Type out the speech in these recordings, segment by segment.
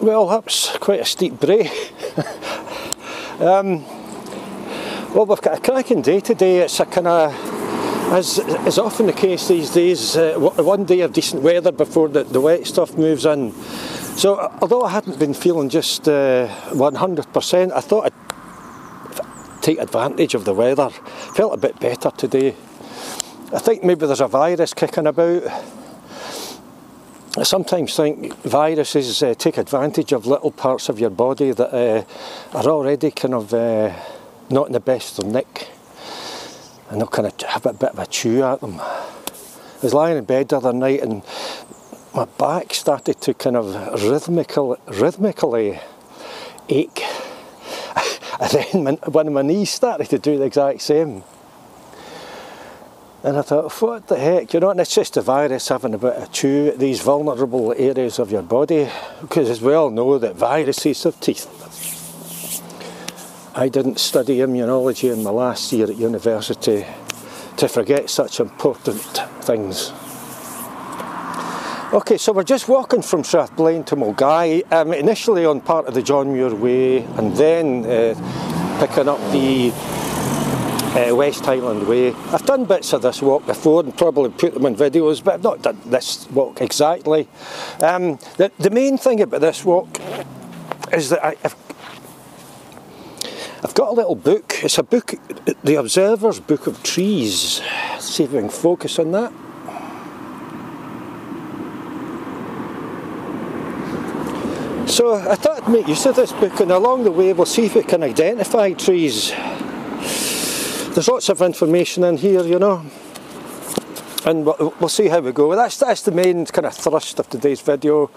Well, that's quite a steep brae. Well, we've got a cracking day today. It's a kind of, as is often the case these days, one day of decent weather before the wet stuff moves in. So, although I hadn't been feeling just 100%, I thought I'd take advantage of the weather. Felt a bit better today. I think maybe there's a virus kicking about. I sometimes think viruses take advantage of little parts of your body that are already kind of not in the best of nick, and they'll kind of have a bit of a chew at them. I was lying in bed the other night and my back started to kind of rhythmically ache, and then one of my knees started to do the exact same. And I thought, what the heck, you know, and it's just the virus having a bit of chew at these vulnerable areas of your body, because as we all know that viruses have teeth. I didn't study immunology in my last year at university to forget such important things. Okay, so we're just walking from Strathblane to Milngavie, initially on part of the John Muir Way, and then picking up the West Highland Way. I've done bits of this walk before and probably put them in videos, but I've not done this walk exactly. The main thing about this walk is that I've got a little book. It's a book, The Observer's Book of Trees. Let's see if we can focus on that. So I thought I'd make use of this book, and along the way we'll see if we can identify trees. There's lots of information in here, you know, and we'll see how we go. That's the main kind of thrust of today's video,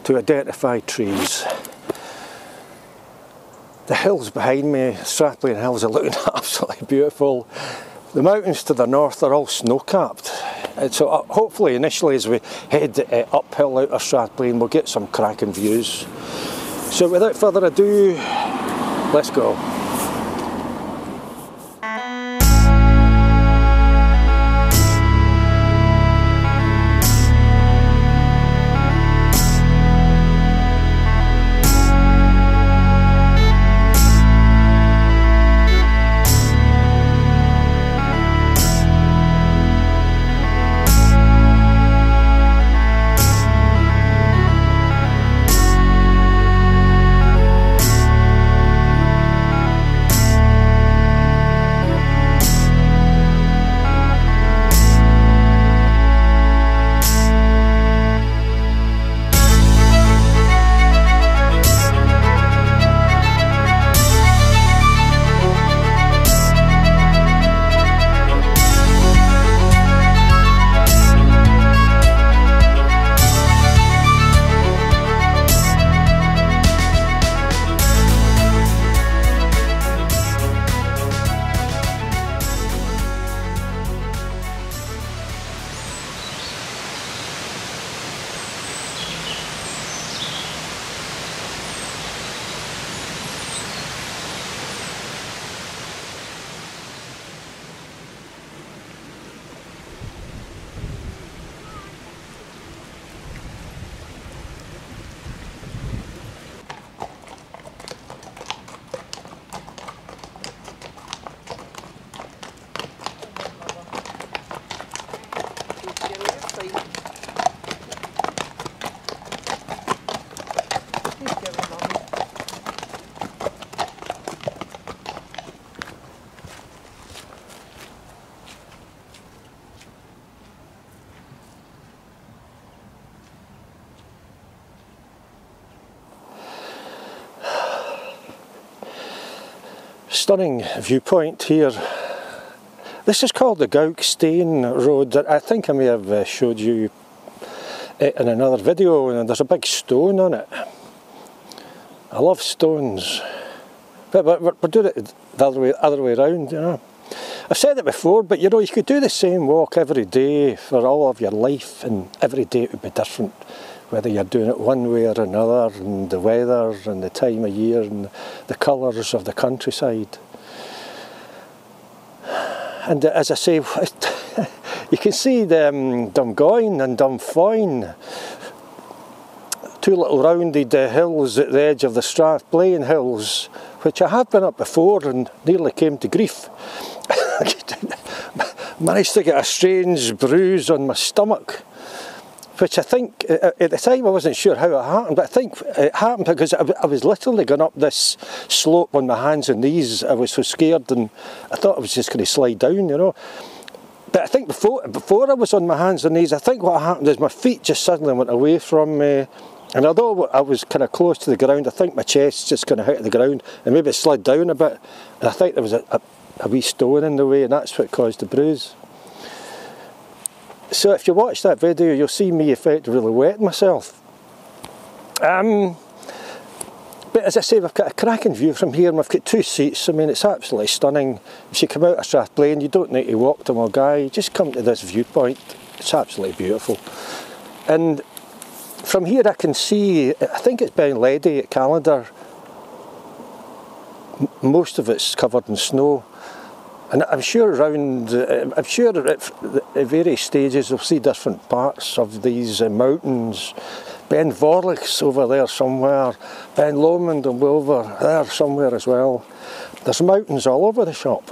to identify trees. The hills behind me, Strathblane Hills, are looking absolutely beautiful. The mountains to the north are all snow-capped. And so hopefully initially as we head uphill out of Strathblane we'll get some cracking views. So without further ado, let's go. Stunning viewpoint here. This is called the Dumgoyne Road. I think I may have showed you it in another video, and there's a big stone on it. I love stones, but we're doing it the other way around, you know. I've said it before, but you know, you could do the same walk every day for all of your life, and every day it would be different, whether you're doing it one way or another, and the weather and the time of year and the colours of the countryside. And as I say, you can see the Dumgoyne and Dumgoyne. two little rounded hills at the edge of the Strathblane Hills, which I have been up before and nearly came to grief. Managed to get a strange bruise on my stomach, which I think, at the time I wasn't sure how it happened, but I think it happened because I was literally going up this slope on my hands and knees. I was so scared and I thought I was just going to slide down, you know. But I think before I was on my hands and knees, I think what happened is my feet just suddenly went away from me. And although I was kind of close to the ground, I think my chest just kind of hit the ground and maybe it slid down a bit. And I think there was a wee stone in the way, and that's what caused the bruise. So if you watch that video, you'll see me effectively wetting myself. But as I say, we've got a cracking view from here, and we've got two seats. I mean, it's absolutely stunning. If you come out of Strathblane, you don't need to walk to Milngavie, just come to this viewpoint. It's absolutely beautiful. And from here I can see, I think it's Ben Ledy at Calendar. Most of it's covered in snow. And I'm sure at various stages we'll see different parts of these mountains. Ben Vorlich's over there somewhere, Ben Lomond and Wilver there somewhere as well. There's mountains all over the shop.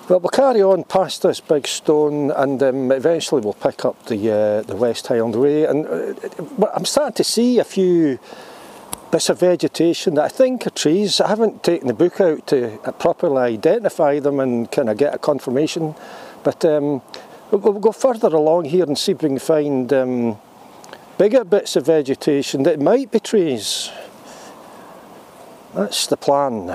Well, we'll carry on past this big stone, and eventually we'll pick up the West Highland Way. And I'm starting to see a few bits of vegetation that I think are trees. I haven't taken the book out to properly identify them and kind of get a confirmation, but we'll go further along here and see if we can find bigger bits of vegetation that might be trees. That's the plan.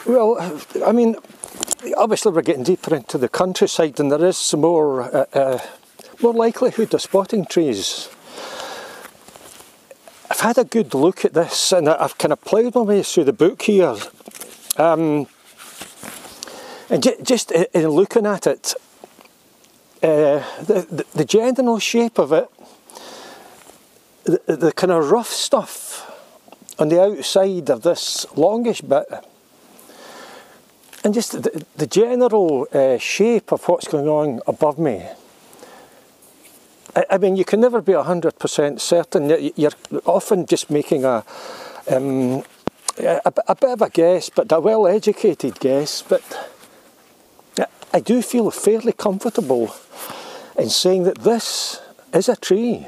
Well, I mean, obviously we're getting deeper into the countryside and there is some more likelihood of spotting trees. I've had a good look at this and I've kind of ploughed my way through the book here. And just in looking at it, the general shape of it, the kind of rough stuff on the outside of this longish bit, and just the general shape of what's going on above me. I mean, you can never be 100% certain. You're often just making a bit of a guess, but a well-educated guess. But I do feel fairly comfortable in saying that this is a tree.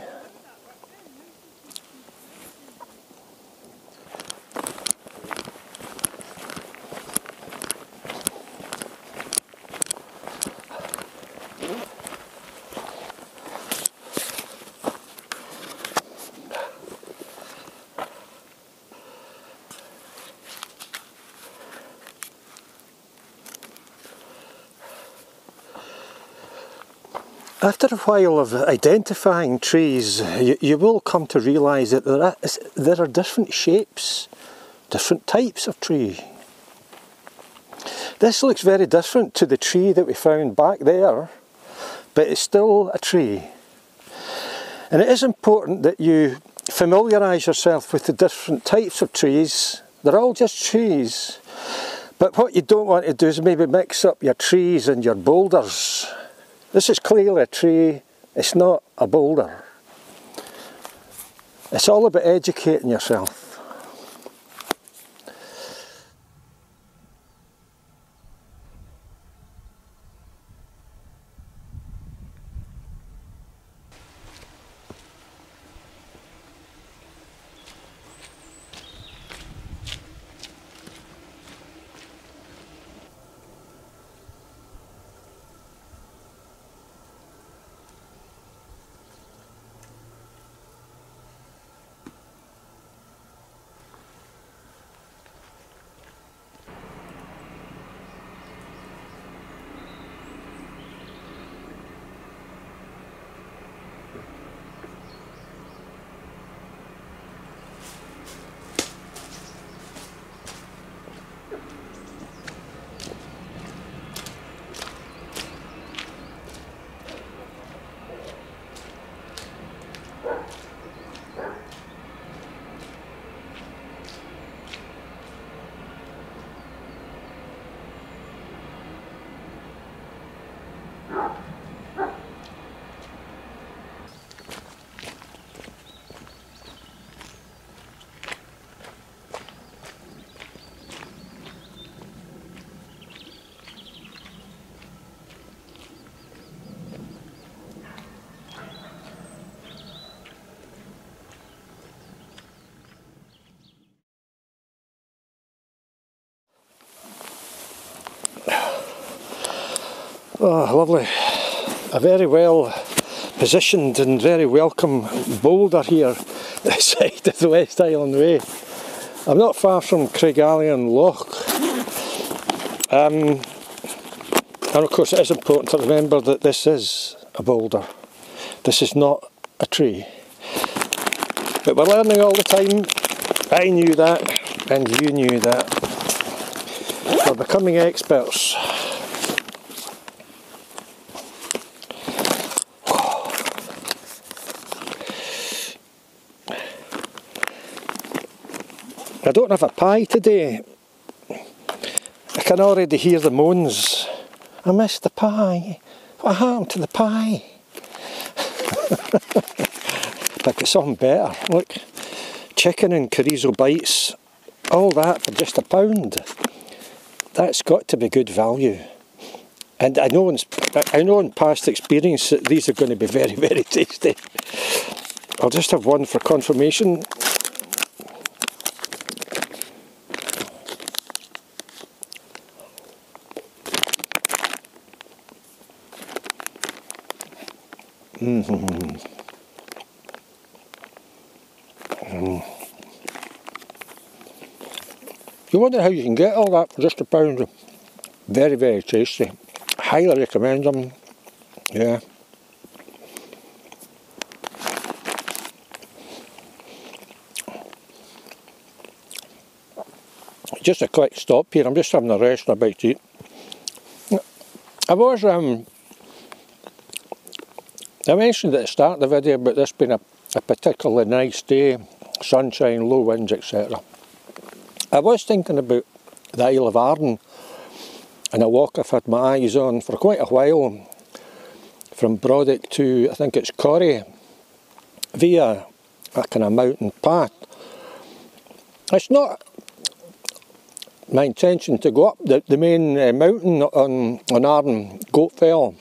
After a while of identifying trees, you will come to realise that there are different shapes, different types of tree. This looks very different to the tree that we found back there, but it's still a tree. And it is important that you familiarise yourself with the different types of trees. They're all just trees, but what you don't want to do is maybe mix up your trees and your boulders. This is clearly a tree, it's not a boulder. It's all about educating yourself. Oh, lovely. A very well positioned and very welcome boulder here at the side of the West Island Way. I'm not far from Craighallion Loch. And of course it is important to remember that this is a boulder. This is not a tree. But we're learning all the time. I knew that and you knew that. We're becoming experts. I don't have a pie today. I can already hear the moans. I missed the pie. What happened to the pie? But it's something better. Look, chicken and chorizo bites, all that for just £1. That's got to be good value. And I know in past experience that these are going to be very, very tasty. I'll just have one for confirmation. you wonder how you can get all that for just £1. Very, very tasty. Highly recommend them. Yeah. Just a quick stop here. I'm just having a rest and a bite to eat. I mentioned at the start of the video about this being a particularly nice day, sunshine, low winds, etc. I was thinking about the Isle of Arran and a walk I've had my eyes on for quite a while from Brodick to, I think it's Corrie, via a kind of mountain path. It's not my intention to go up the main mountain on Arran, Goatfell,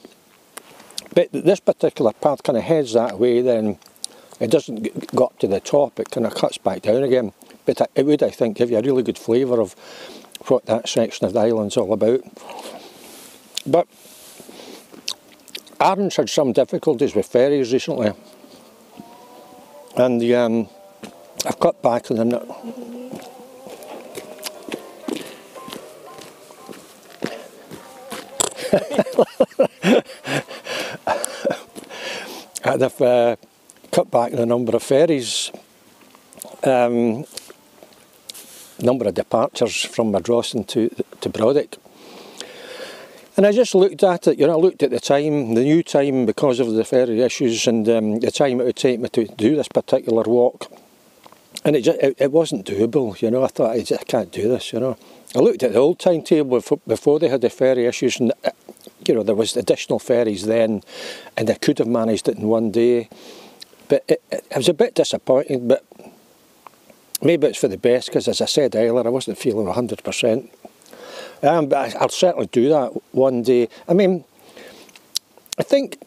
but this particular path kind of heads that way, then it doesn't go up to the top, it kind of cuts back down again. But it would, I think, give you a really good flavour of what that section of the island's all about. But Arran's had some difficulties with ferries recently, and I've cut back on them. And I've cut back the number of ferries, number of departures from Madrossan to Brodick. And I just looked at it, you know, I looked at the time, the new time because of the ferry issues, and the time it would take me to do this particular walk. And it wasn't doable, you know. I thought, I can't do this, you know. I looked at the old timetable before they had the ferry issues, and you know, there was additional ferries then, and I could have managed it in one day. But it was a bit disappointing, but maybe it's for the best, because as I said earlier, I wasn't feeling 100%. But I'll certainly do that one day. I mean, I think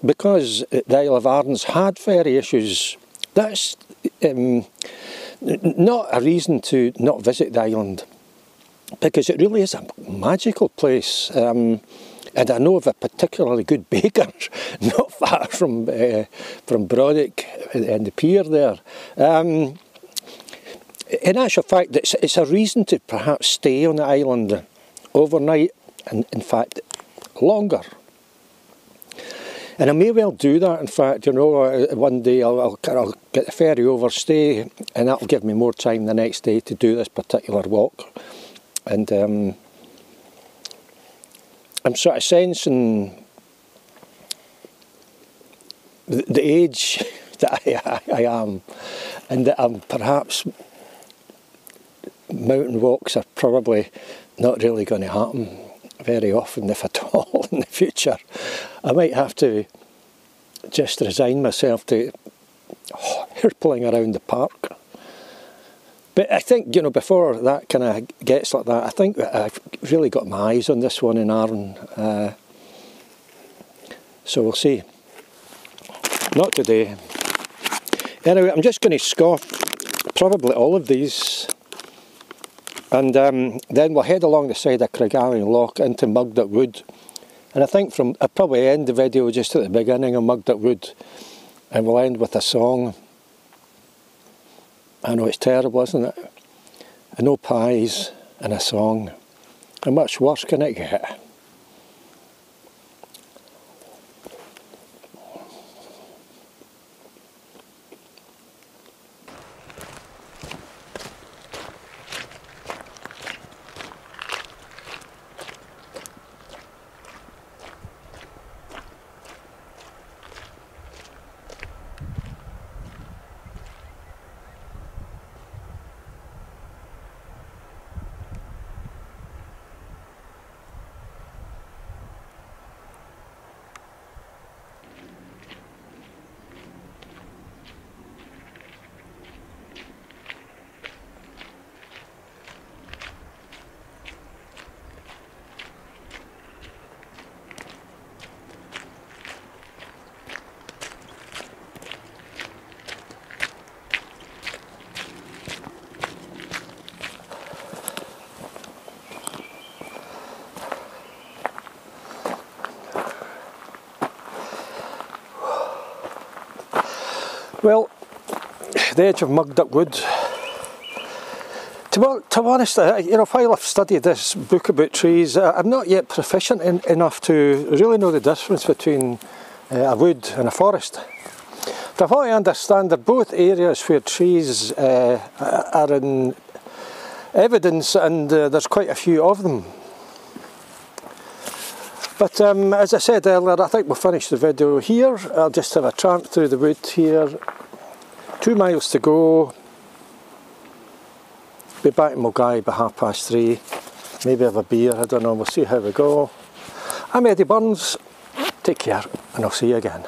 because the Isle of Arran's had ferry issues, that's not a reason to not visit the island, because it really is a magical place. And I know of a particularly good baker not far from Brodick and the pier there. In actual fact, it's a reason to perhaps stay on the island overnight, and in fact longer. And I may well do that, in fact, you know, one day I'll get the ferry over, stay, and that'll give me more time the next day to do this particular walk. And I'm sort of sensing the age that I am, and that I'm perhaps mountain walks are probably not really going to happen very often, if at all, in the future. I might have to just resign myself to pulling around the park. But I think, you know, before that kind of gets like that, I think that I've really got my eyes on this one in Arran. So we'll see. Not today. Anyway, I'm just going to scoff probably all of these, and then we'll head along the side of Craigalley Loch into Mugdock Wood. And I think I'll probably end the video just at the beginning of Mugdock Wood, and we'll end with a song. I know it's terrible, isn't it? No pies and a song. How much worse can it get? Well, the edge of Mugdock Wood. To Well, to be honest, you know, while I've studied this book about trees, I'm not yet proficient enough to really know the difference between a wood and a forest. From what I understand, they're both areas where trees are in evidence, and there's quite a few of them. But as I said earlier, I think we'll finish the video here. I'll just have a tramp through the wood here. 2 miles to go. Be back in Milngavie by 3:30. Maybe have a beer, I don't know, we'll see how we go. I'm Eddie Burns. Take care, and I'll see you again.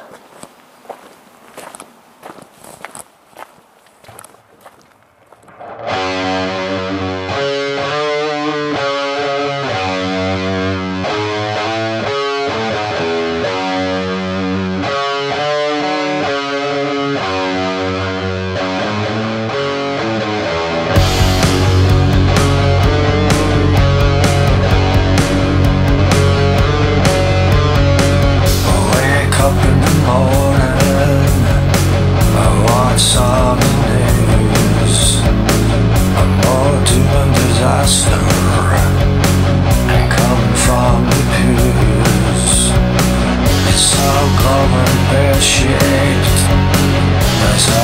Shaped as